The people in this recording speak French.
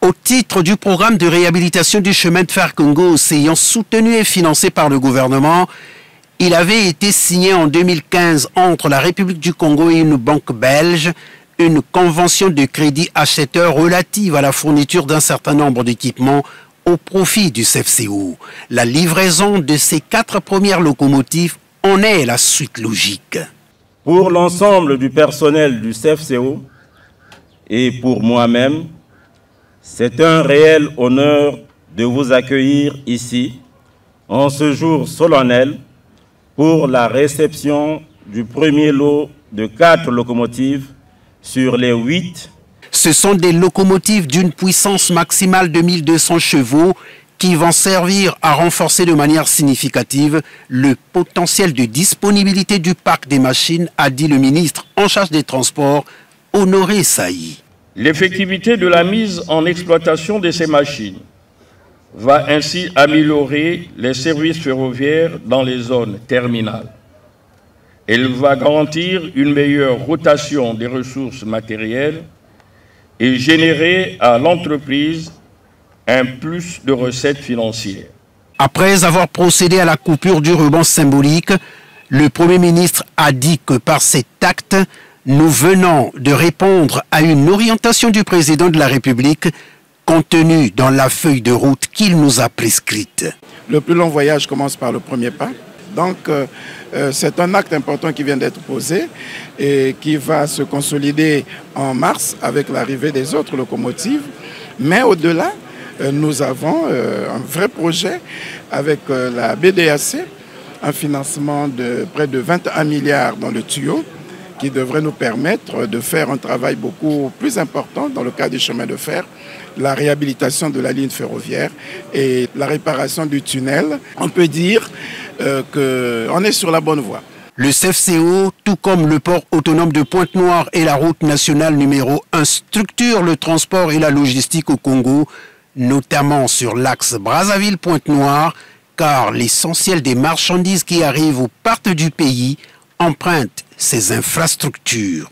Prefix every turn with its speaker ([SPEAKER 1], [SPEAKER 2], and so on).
[SPEAKER 1] Au titre du programme de réhabilitation du chemin de fer Congo-Océan soutenu et financé par le gouvernement, il avait été signé en 2015 entre la République du Congo et une banque belge une convention de crédit acheteur relative à la fourniture d'un certain nombre d'équipements au profit du CFCO. La livraison de ces 4 premières locomotives en est la suite logique.
[SPEAKER 2] Pour l'ensemble du personnel du CFCO et pour moi-même, c'est un réel honneur de vous accueillir ici en ce jour solennel pour la réception du premier lot de 4 locomotives sur les 8.
[SPEAKER 1] Ce sont des locomotives d'une puissance maximale de 1200 chevaux qui vont servir à renforcer de manière significative le potentiel de disponibilité du parc des machines, a dit le ministre en charge des Transports, Honoré Saï.
[SPEAKER 3] L'effectivité de la mise en exploitation de ces machines va ainsi améliorer les services ferroviaires dans les zones terminales. Elle va garantir une meilleure rotation des ressources matérielles et générer à l'entreprise un plus de recettes financières.
[SPEAKER 1] Après avoir procédé à la coupure du ruban symbolique, le Premier ministre a dit que par cet acte, nous venons de répondre à une orientation du président de la République contenue dans la feuille de route qu'il nous a prescrite.
[SPEAKER 4] Le plus long voyage commence par le premier pas. Donc, c'est un acte important qui vient d'être posé et qui va se consolider en mars avec l'arrivée des autres locomotives. Mais au-delà, nous avons un vrai projet avec la BDAC, un financement de près de 21 milliards dans le tuyau qui devrait nous permettre de faire un travail beaucoup plus important dans le cadre du chemin de fer, la réhabilitation de la ligne ferroviaire et la réparation du tunnel. On peut dire qu'on est sur la bonne voie.
[SPEAKER 1] Le CFCO, tout comme le port autonome de Pointe-Noire et la route nationale numéro 1, structure le transport et la logistique au Congo, notamment sur l'axe Brazzaville-Pointe-Noire, car l'essentiel des marchandises qui arrivent ou partent du pays empruntent ces infrastructures.